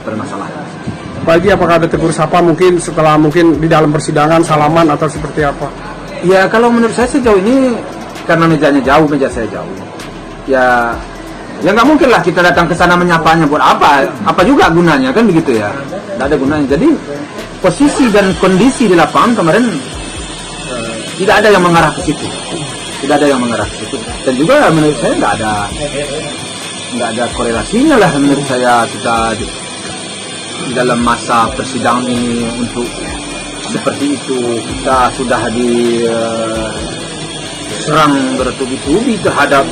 permasalahan. Pak Haji, apakah ada tegur sapa mungkin setelah mungkin di dalam persidangan salaman atau seperti apa? Ya kalau menurut saya sejauh ini karena mejanya jauh, meja saya jauh. Ya nggak mungkin lah kita datang ke sana menyapanya, buat apa? Apa juga gunanya, kan begitu ya? Nggak ada gunanya. Jadi posisi dan kondisi di lapangan kemarin tidak ada yang mengarah ke situ. Tidak ada yang mengarah ke situ. Dan juga menurut saya nggak ada korelasinya lah menurut saya kita di dalam masa persidangan ini untuk seperti itu. Kita sudah diserang bertubi-tubi terhadap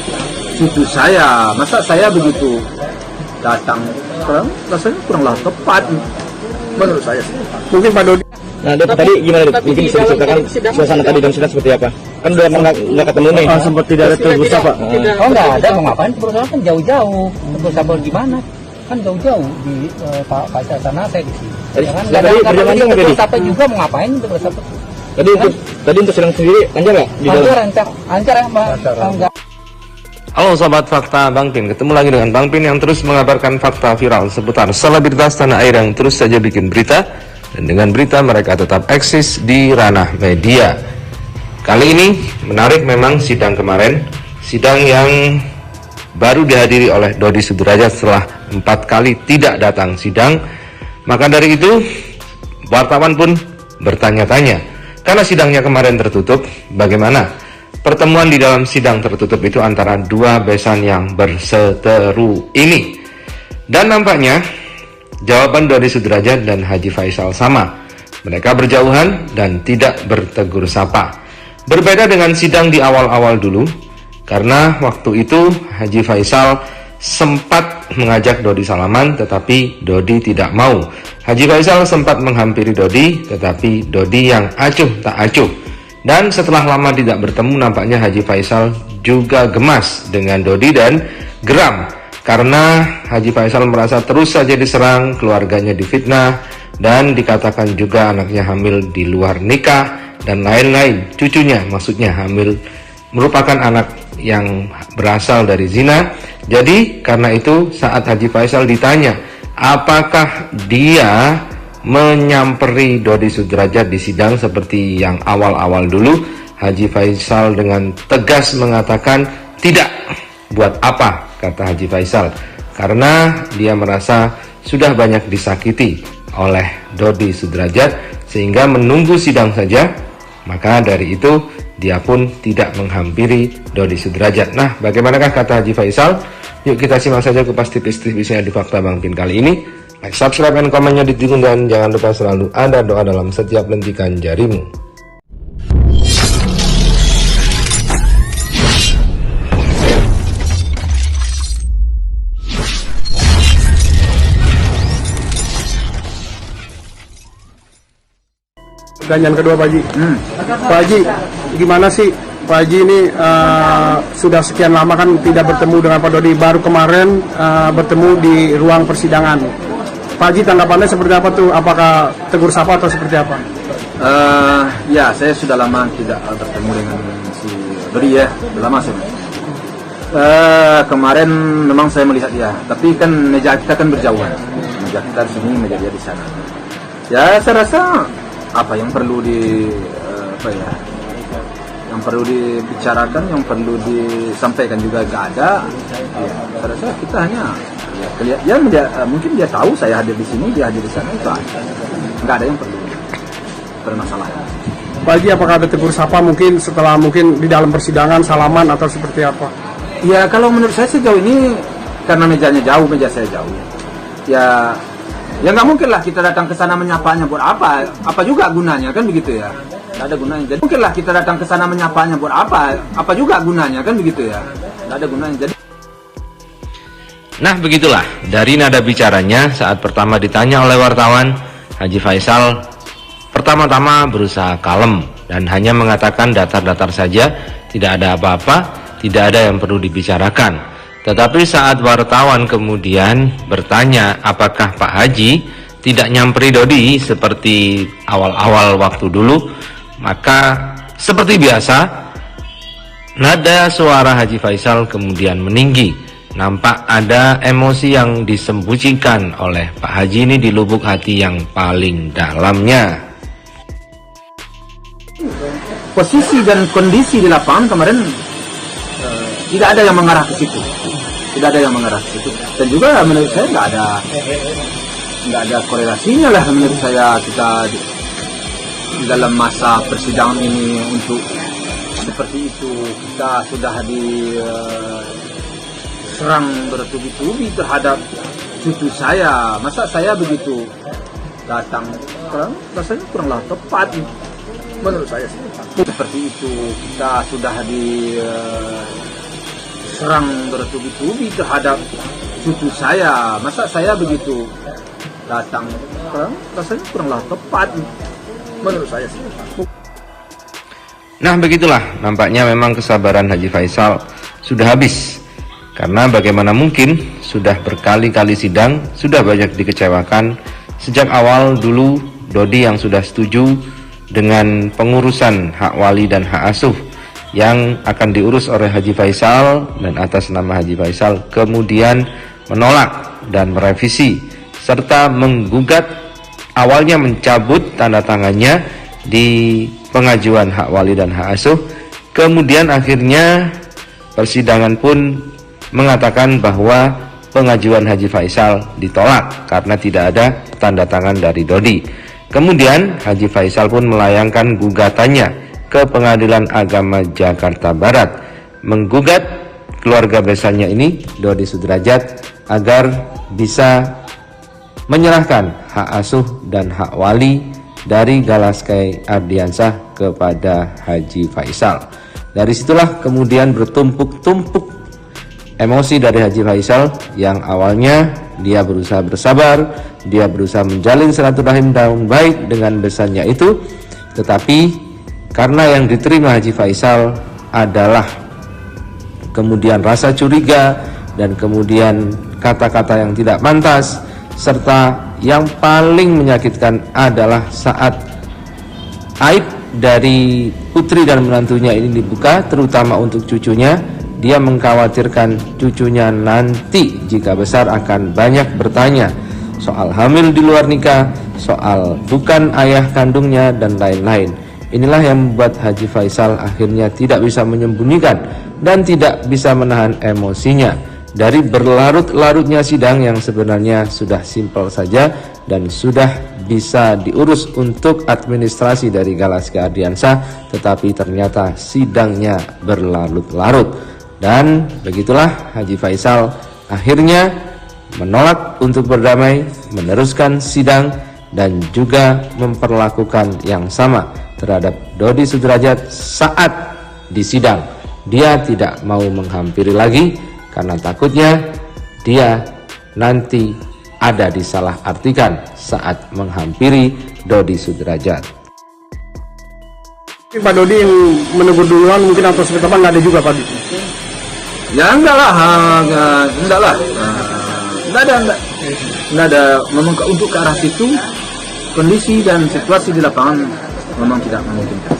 cucu saya. Masa saya begitu datang, rasanya kuranglah tepat menurut saya. Mungkin Pak Dodi. Nah, tadi gimana? Mungkin bisa diceritakan suasana tadi dan sidang seperti apa? Kan udah nggak ketemu nih. Sempat tidak ada tegur sapa. Oh nggak ada, mau ngapain? Perusahaan kan jauh-jauh. Tegur sapa gimana? Kan jauh-jauh di Pak Faisal sana, saya di sini. Tadi berjamaah nggak tegur sapa juga, mau ngapain tegur sapa? Tadi untuk sidang sendiri lancar nggak? Lancar ya Mbak. Enggak. Halo Sobat Fakta Bang Pin, ketemu lagi dengan Bang Pin yang terus mengabarkan fakta viral seputar selebritas tanah air yang terus saja bikin berita. Dan dengan berita mereka tetap eksis di ranah media. Kali ini menarik memang sidang kemarin, sidang yang baru dihadiri oleh Dodi Sudrajat setelah 4 kali tidak datang sidang. Maka dari itu wartawan pun bertanya-tanya, karena sidangnya kemarin tertutup, bagaimana pertemuan di dalam sidang tertutup itu antara dua besan yang berseteru ini. Dan nampaknya jawaban Dodi Sudrajat dan Haji Faisal sama. Mereka berjauhan dan tidak bertegur sapa. Berbeda dengan sidang di awal-awal dulu, karena waktu itu Haji Faisal sempat mengajak Dodi salaman, tetapi Dodi tidak mau. Haji Faisal sempat menghampiri Dodi, tetapi Dodi yang acuh tak acuh. Dan setelah lama tidak bertemu, nampaknya Haji Faisal juga gemas dengan Dodi dan geram karena Haji Faisal merasa terus saja diserang, keluarganya difitnah, dan dikatakan juga anaknya hamil di luar nikah, dan lain-lain. Cucunya, maksudnya hamil, merupakan anak yang berasal dari zina. Jadi karena itu saat Haji Faisal ditanya apakah dia menyamperi Dodi Sudrajat di sidang seperti yang awal-awal dulu, Haji Faisal dengan tegas mengatakan tidak. Buat apa, kata Haji Faisal, karena dia merasa sudah banyak disakiti oleh Dodi Sudrajat sehingga menunggu sidang saja. Maka dari itu dia pun tidak menghampiri Dodi Sudrajat. Nah, bagaimanakah kata Haji Faisal? Yuk kita simak saja kupas tipis-tipisnya di Fakta Bang Pin kali ini. Like, subscribe, dan komennya ditunggu, dan jangan lupa selalu ada doa dalam setiap lentikan jarimu. Dan yang kedua Pak Haji, Pak Haji, gimana sih Pak Haji ini sudah sekian lama kan tidak bertemu dengan Pak Dodi, baru kemarin bertemu di ruang persidangan. Pak Haji, tanggapannya seperti apa tuh? Apakah tegur sapa atau seperti apa? Ya, saya sudah lama tidak bertemu dengan si Dodi ya, sudah lama sih. Kemarin memang saya melihat dia, tapi kan meja kita kan berjauhan. Meja kita di sini, meja dia di sana. Ya, saya rasa apa yang perlu yang perlu dibicarakan, yang perlu disampaikan juga gak ada. Ya, saya rasa kita hanya mungkin dia tahu saya hadir di sini, dia hadir di sana, itu aja. Nggak ada yang perlu permasalahan. Pak Haji, apakah ada tegur sapa mungkin setelah mungkin di dalam persidangan salaman atau seperti apa? Ya kalau menurut saya sejauh ini karena mejanya jauh, meja saya jauh. Ya nggak mungkin lah kita datang ke sana menyapanya, buat apa? Apa juga gunanya, kan begitu ya? Nggak ada gunanya. Jadi mungkin lah kita datang ke sana menyapanya, buat apa? Apa juga gunanya, kan begitu ya? Nggak ada gunanya. Jadi Nah begitulah dari nada bicaranya saat pertama ditanya oleh wartawan, Haji Faisal pertama-tama berusaha kalem dan hanya mengatakan datar-datar saja, tidak ada apa-apa, tidak ada yang perlu dibicarakan. Tetapi saat wartawan kemudian bertanya apakah Pak Haji tidak nyamperi Dodi seperti awal-awal waktu dulu, maka seperti biasa nada suara Haji Faisal kemudian meninggi nampak ada emosi yang disembunyikan oleh Pak Haji ini di lubuk hati yang paling dalamnya. Posisi dan kondisi di lapangan kemarin tidak ada yang mengarah ke situ, dan juga menurut saya nggak ada korelasinya lah menurut saya kita di dalam masa persidangan ini untuk seperti itu. Kita sudah diserang bertubi-tubi terhadap cucu saya, masa saya begitu datang, rasanya kuranglah tepat menurut saya sih. Seperti itu kita sudah diserang bertubi-tubi terhadap cucu saya, masa saya begitu datang, rasanya kuranglah tepat menurut saya sih. Nah begitulah, nampaknya memang kesabaran Haji Faisal sudah habis. Karena bagaimana mungkin sudah berkali-kali sidang, sudah banyak dikecewakan. Sejak awal dulu Dodi yang sudah setuju dengan pengurusan hak wali dan hak asuh yang akan diurus oleh Haji Faisal dan atas nama Haji Faisal kemudian menolak dan merevisi serta menggugat, awalnya mencabut tanda tangannya di pengajuan hak wali dan hak asuh. Kemudian akhirnya persidangan pun mengatakan bahwa pengajuan Haji Faisal ditolak karena tidak ada tanda tangan dari Dodi. Kemudian Haji Faisal pun melayangkan gugatannya ke Pengadilan Agama Jakarta Barat, menggugat keluarga besarnya ini, Dodi Sudrajat, agar bisa menyerahkan hak asuh dan hak wali dari Galaskay Ardiansah kepada Haji Faisal. Dari situlah kemudian bertumpuk-tumpuk emosi dari Haji Faisal yang awalnya dia berusaha bersabar, dia berusaha menjalin silaturahim dan baik dengan besannya itu, tetapi karena yang diterima Haji Faisal adalah kemudian rasa curiga dan kemudian kata-kata yang tidak pantas, serta yang paling menyakitkan adalah saat aib dari putri dan menantunya ini dibuka, terutama untuk cucunya. Dia mengkhawatirkan cucunya nanti jika besar akan banyak bertanya soal hamil di luar nikah, soal bukan ayah kandungnya, dan lain-lain. Inilah yang membuat Haji Faisal akhirnya tidak bisa menyembunyikan dan tidak bisa menahan emosinya. Dari berlarut-larutnya sidang yang sebenarnya sudah simpel saja dan sudah bisa diurus untuk administrasi dari Galaskay Ardiansah, tetapi ternyata sidangnya berlarut-larut. Dan begitulah Haji Faisal akhirnya menolak untuk berdamai, meneruskan sidang dan juga memperlakukan yang sama terhadap Dodi Sudrajat saat di sidang. Dia tidak mau menghampiri lagi karena takutnya dia nanti ada disalahartikan saat menghampiri Dodi Sudrajat. Pak Dodi yang menegur duluan mungkin atau seperti apa, nggak ada juga Pak? Ya enggak lah, enggak ada. Memang untuk ke arah situ kondisi dan situasi di lapangan memang tidak memungkinkan.